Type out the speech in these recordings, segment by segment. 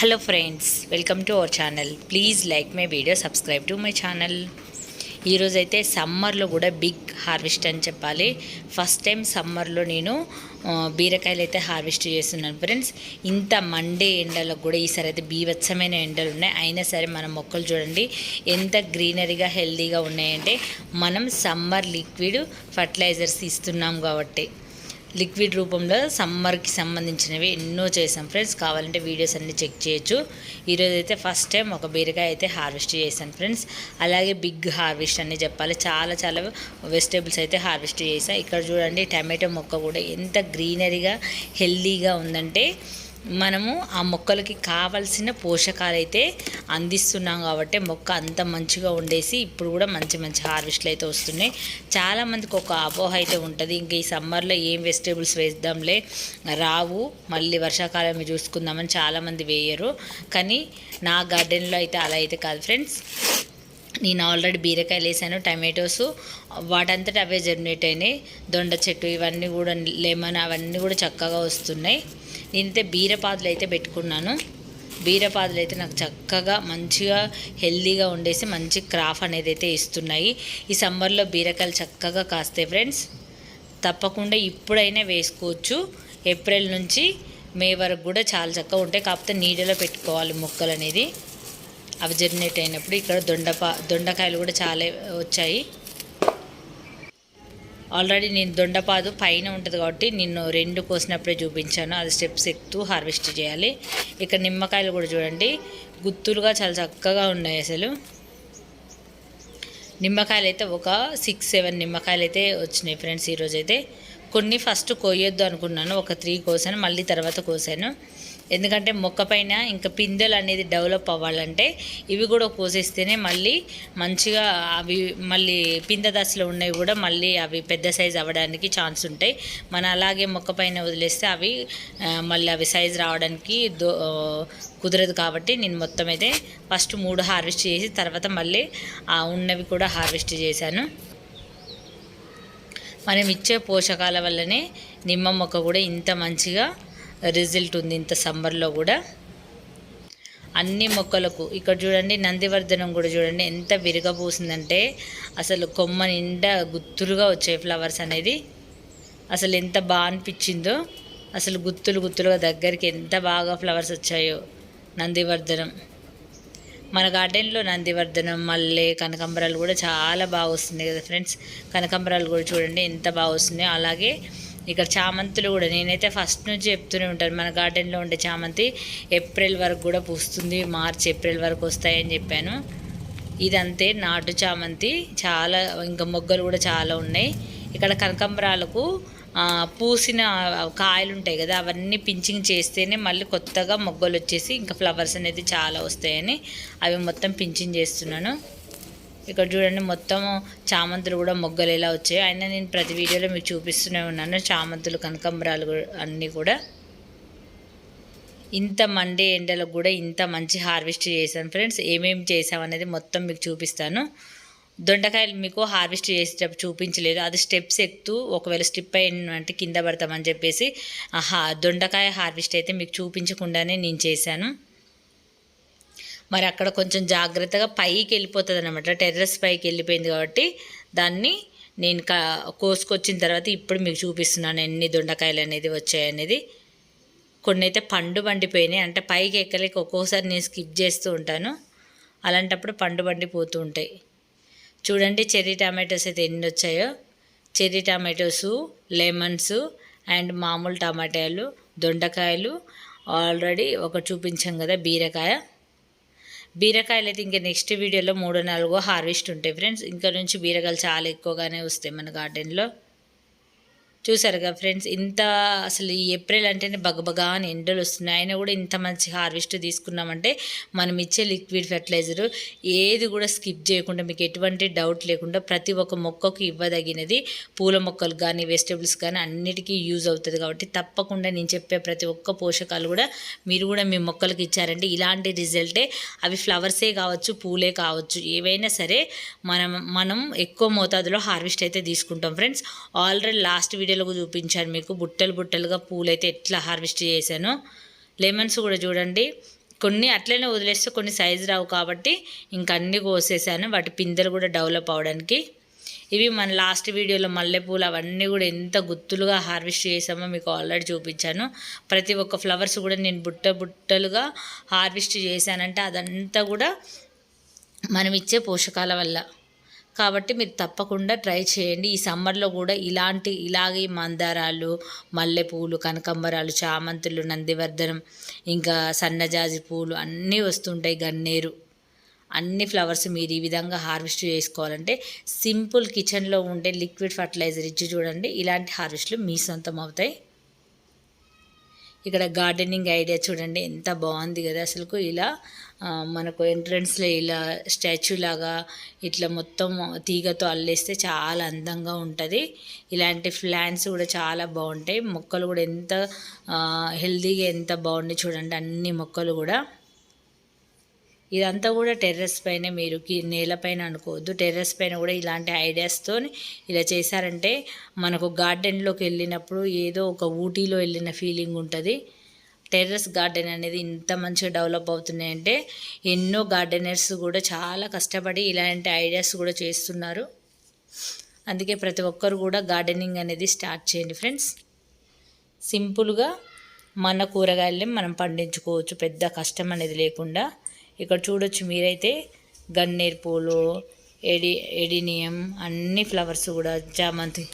Hello friends, welcome to our channel. Please like my video, subscribe to my channel. ఈరోజైతే సమ్మర్లో కూడా big harvest అని చెప్పాలి. First time సమ్మర్లో నేను బీరకాయలు అయితే హార్వెస్ట్ చేస్తున్నాను ఫ్రెండ్స్. ఇంత మండే ఎండలకు కూడా ఈసారి అయితే బీభత్సమైన ఎండలు ఉన్నాయి. అయినా సరే మన మొక్కలు చూడండి ఎంత గ్రీనరీగా హెల్తీగా ఉన్నాయంటే మనం సమ్మర్ లిక్విడ్ ఫర్టిలైజర్స్ ఇస్తున్నాం కాబట్టి లిక్విడ్ రూపంలో సమ్మర్కి సంబంధించినవి ఎన్నో చేసాం ఫ్రెండ్స్. కావాలంటే వీడియోస్ అన్నీ చెక్ చేయొచ్చు. ఈరోజు అయితే ఫస్ట్ టైం ఒక బీరకాయ అయితే హార్వెస్ట్ చేశాను ఫ్రెండ్స్. అలాగే బిగ్ హార్వెస్ట్ అని చెప్పాలి. చాలా వెజిటేబుల్స్ అయితే హార్వెస్ట్ చేశాను. ఇక్కడ చూడండి టమాటో మొక్క కూడా ఎంత గ్రీనరీగా హెల్తీగా ఉందంటే మనము ఆ మొక్కలకి కావాల్సిన పోషకాలు అయితే అందిస్తున్నాం కాబట్టి మొక్క అంత మంచిగా ఉండేసి ఇప్పుడు కూడా మంచి హార్వెస్ట్లు అయితే వస్తున్నాయి. చాలామందికి ఒక అపోహ అయితే ఉంటుంది, ఇంక ఈ సమ్మర్లో ఏం వెజిటేబుల్స్ వేద్దాంలే రావు, మళ్ళీ వర్షాకాలం చూసుకుందామని చాలామంది వేయరు. కానీ నా గార్డెన్లో అయితే అలా అయితే కాదు ఫ్రెండ్స్. నేను ఆల్రెడీ బీరకాయలు వేసాను, టమాటోస్ వాటంతటా అవే జర్మినేట్ అయినాయి. దొండ చెట్టు ఇవన్నీ కూడా లెమన్ అవన్నీ కూడా చక్కగా వస్తున్నాయి. నేనైతే బీరపాదులు అయితే పెట్టుకున్నాను. బీరపాదులు అయితే నాకు చక్కగా మంచిగా హెల్తీగా ఉండేసి మంచి క్రాఫ్ అనేది అయితే ఇస్తున్నాయి. ఈ సమ్మర్లో బీరకాయలు చక్కగా కాస్తాయి ఫ్రెండ్స్. తప్పకుండా ఇప్పుడైనా వేసుకోవచ్చు. ఏప్రిల్ నుంచి మే వరకు కూడా చాలా చక్కగా ఉంటాయి. కాకపోతే నీడలో పెట్టుకోవాలి మొక్కలు అనేది, అవి జర్మినేట్ అయినప్పుడు. ఇక్కడ దొండకాయలు కూడా చాలా వచ్చాయి. ఆల్రెడీ నేను దొండపాదు పైన ఉంటుంది కాబట్టి నిన్ను 2 కోసినప్పుడే చూపించాను. అది స్టెప్స్ ఎక్కుతూ హార్వెస్ట్ చేయాలి. ఇక్కడ నిమ్మకాయలు కూడా చూడండి గుత్తులుగా చాలా చక్కగా ఉన్నాయి. అసలు నిమ్మకాయలు అయితే ఒక 6-7 నిమ్మకాయలు అయితే వచ్చినాయి ఫ్రెండ్స్. ఈరోజు అయితే కొన్ని ఫస్ట్ కోయొద్దు అనుకున్నాను, ఒక 3 కోసాను, మళ్ళీ తర్వాత కోసాను. ఎందుకంటే మొక్క పైన ఇంకా పిందెలు అనేది డెవలప్ అవ్వాలంటే ఇవి కూడా కోసేస్తేనే మళ్ళీ మంచిగా అవి మళ్ళీ పిందె దశలో ఉన్నవి కూడా మళ్ళీ అవి పెద్ద సైజ్ అవ్వడానికి ఛాన్స్ ఉంటాయి. మన అలాగే మొక్క పైన వదిలేస్తే అవి మళ్ళీ అవి సైజ్ రావడానికి కుదరదు. కాబట్టి నేను మొత్తం అయితే ఫస్ట్ 3 హార్వెస్ట్ చేసి తర్వాత మళ్ళీ ఉన్నవి కూడా హార్వెస్ట్ చేశాను. మనం ఇచ్చే పోషకాల వల్లనే నిమ్మ మొక్క కూడా ఇంత మంచిగా రిజల్ట్ ఉంది. ఇంత సమ్మర్లో కూడా అన్ని మొక్కలకు ఇక్కడ చూడండి నందివర్ధనం కూడా చూడండి ఎంత విరగబూసిందంటే అసలు కొమ్మ నిండా గుత్తులుగా వచ్చాయి ఫ్లవర్స్ అనేది. అసలు ఎంత బాగా అనిపించిందో, అసలు గుత్తులుగా దగ్గరికి ఎంత బాగా ఫ్లవర్స్ వచ్చాయో. నందివర్ధనం మన గార్డెన్లో నందివర్ధనం, మల్లె, కనకాంబరాలు కూడా చాలా బాగా వస్తున్నాయి కదా ఫ్రెండ్స్. కనకాంబరాలు కూడా చూడండి ఎంత బాగా వస్తున్నాయో. అలాగే ఇక్కడ చామంతులు కూడా నేనైతే ఫస్ట్ నుంచి చెప్తూనే ఉంటాను, మన గార్డెన్లో ఉండే చామంతి ఏప్రిల్ వరకు కూడా పూస్తుంది, మార్చ్ ఏప్రిల్ వరకు వస్తాయని చెప్పాను. ఇదంతే నాటు చామంతి, చాలా ఇంకా మొగ్గలు కూడా చాలా ఉన్నాయి. ఇక్కడ కనకాంబరాలకు పూసిన కాయలు ఉంటాయి కదా, అవన్నీ పించింగ్ చేస్తేనే మళ్ళీ కొత్తగా మొగ్గలు వచ్చేసి ఇంకా ఫ్లవర్స్ అనేది చాలా వస్తాయని అవి మొత్తం పించింగ్ చేస్తున్నాను. ఇక్కడ చూడండి మొత్తం చామంతులు కూడా మొగ్గలు ఎలా వచ్చాయి. అయినా నేను ప్రతి వీడియోలో మీకు చూపిస్తూనే ఉన్నాను చామంతులు, కనకాంబరాలు అన్నీ కూడా. ఇంత మండే ఎండలకు కూడా ఇంత మంచి హార్వెస్ట్ చేశాను ఫ్రెండ్స్. ఏమేమి చేసామనేది మొత్తం మీకు చూపిస్తాను. దొండకాయలు మీకు హార్వెస్ట్ చేసేటప్పుడు చూపించలేదు, అది స్టెప్స్ ఎక్కుతూ ఒకవేళ స్టిప్ అయినంటే కింద పడతామని చెప్పేసి దొండకాయ హార్వెస్ట్ అయితే మీకు చూపించకుండానే నేను చేశాను. మరి అక్కడ కొంచెం జాగ్రత్తగా పైకి వెళ్ళిపోతుంది అనమాట, టెర్రస్ పైకి వెళ్ళిపోయింది కాబట్టి దాన్ని నేను కోసుకొచ్చిన తర్వాత ఇప్పుడు మీకు చూపిస్తున్నాను ఎన్ని దొండకాయలు అనేది వచ్చాయనేది. కొన్ని అయితే పండు బండిపోయినాయి, అంటే పైకి ఎక్కలేక ఒక్కోసారి నేను స్కిప్ చేస్తూ ఉంటాను, అలాంటప్పుడు పండు బండిపోతూ ఉంటాయి. చూడండి చెర్రీ టమాటోస్ అయితే ఎన్ని వచ్చాయో. చెర్రీ టమాటోసు, లెమన్స్ అండ్ మామూలు టమాటాలు, దొండకాయలు ఆల్రెడీ ఒకటి చూపించాం కదా. బీరకాయలు అయితే ఇంకా నెక్స్ట్ వీడియోలో 3-4 హార్వెస్ట్ ఉంటాయి ఫ్రెండ్స్. ఇంకా నుంచి బీరకాయలు చాలా ఎక్కువగానే వస్తాయి మన గార్డెన్లో. చూసారుగా ఫ్రెండ్స్, ఇంత అసలు ఈ ఏప్రిల్ అంటేనే బగబగా అని ఎండలు వస్తున్నాయి, అయినా కూడా ఇంత మంచి హార్వెస్ట్ తీసుకున్నామంటే మనం ఇచ్చే లిక్విడ్ ఫెర్టిలైజరు ఏది కూడా స్కిప్ చేయకుండా మీకు ఎటువంటి డౌట్ లేకుండా ప్రతి ఒక్క మొక్కకు ఇవ్వదగినది. పూల మొక్కలు కానీ వెజిటేబుల్స్ కానీ అన్నిటికీ యూజ్ అవుతుంది. కాబట్టి తప్పకుండా నేను చెప్పే ప్రతి ఒక్క పోషకాలు కూడా మీరు కూడా మీ మొక్కలకు ఇచ్చారంటే ఇలాంటి రిజల్టే. అవి ఫ్లవర్సే కావచ్చు, పూలే కావచ్చు, ఏవైనా సరే మనం ఎక్కువ మోతాదులో హార్వెస్ట్ అయితే తీసుకుంటాం ఫ్రెండ్స్. ఆల్రెడీ లాస్ట్ వీడియోలో చూపించాను మీకు బుట్టలుగా పూలు అయితే ఎట్లా హార్వెస్ట్ చేశానో. లెమన్స్ కూడా చూడండి కొన్ని అట్లనే వదిలేస్తే కొన్ని సైజు రావు కాబట్టి ఇంక అన్నీ కోసేసాను, వాటి పిందెలు కూడా డెవలప్ అవడానికి. ఇవి మన లాస్ట్ వీడియోలో మల్లెపూలు అవన్నీ కూడా ఎంత గుత్తులుగా హార్వెస్ట్ చేసామో మీకు ఆల్రెడీ చూపించాను. ప్రతి ఒక్క ఫ్లవర్స్ కూడా నేను బుట్టలుగా హార్వెస్ట్ చేశానంటే అదంతా కూడా మనం ఇచ్చే పోషకాల వల్ల. కాబట్టి మీరు తప్పకుండా ట్రై చేయండి. ఈ సమ్మర్లో కూడా ఇలాగే మందారాలు, మల్లెపూలు, కనకంబరాలు, చామంతులు, నందివర్ధనం, ఇంకా సన్నజాజి పూలు అన్నీ వస్తుంటాయి, గన్నేరు, అన్ని ఫ్లవర్స్ మీరు ఈ విధంగా హార్వెస్ట్ చేసుకోవాలంటే సింపుల్ కిచెన్లో ఉండే లిక్విడ్ ఫర్టిలైజర్ ఇచ్చి చూడండి, ఇలాంటి హార్వెస్ట్లు మీ సొంతం అవుతాయి. ఇక్కడ గార్డెనింగ్ ఐడియా చూడండి ఎంత బాగుంది కదా అసలుకు. ఇలా మనకు ఎంట్రన్స్లో ఇలా స్టాచ్యూ లాగా ఇట్లా మొత్తం తీగతో అల్లేస్తే చాలా అందంగా ఉంటుంది. ఇలాంటి ప్లాంట్స్ కూడా చాలా బాగుంటాయి. మొక్కలు కూడా ఎంత హెల్తీగా ఎంత బాగుంది చూడండి, అన్ని మొక్కలు కూడా. ఇదంతా కూడా టెర్రస్ పైన, మీరు నేలపైన అనుకోవద్దు, టెర్రస్ పైన కూడా ఇలాంటి ఐడియాస్తో ఇలా చేశారంటే మనకు గార్డెన్లోకి వెళ్ళినప్పుడు ఏదో ఒక ఊటీలో వెళ్ళిన ఫీలింగ్ ఉంటుంది. టెర్రస్ గార్డెన్ అనేది ఇంత మంచిగా డెవలప్ అవుతున్నాయంటే ఎన్నో గార్డెనర్స్ కూడా చాలా కష్టపడి ఇలాంటి ఐడియాస్ కూడా చేస్తున్నారు. అందుకే ప్రతి ఒక్కరు కూడా గార్డెనింగ్ అనేది స్టార్ట్ చేయండి ఫ్రెండ్స్. సింపుల్గా మన కూరగాయలని మనం పండించుకోవచ్చు, పెద్ద కష్టం అనేది లేకుండా. ఇక్కడ చూడొచ్చు మీరైతే గన్నేరు పూలు, ఎడినియం, అన్ని ఫ్లవర్స్ కూడా, చామంతి.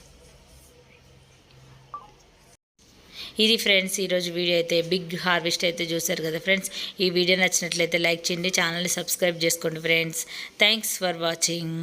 ఇది ఫ్రెండ్స్ ఈరోజు వీడియో అయితే బిగ్ హార్వెస్ట్ అయితే చూశారు కదా ఫ్రెండ్స్. ఈ వీడియో నచ్చినట్లయితే లైక్ చేయండి, ఛానల్ని సబ్స్క్రైబ్ చేసుకోండి ఫ్రెండ్స్. Thanks for watching.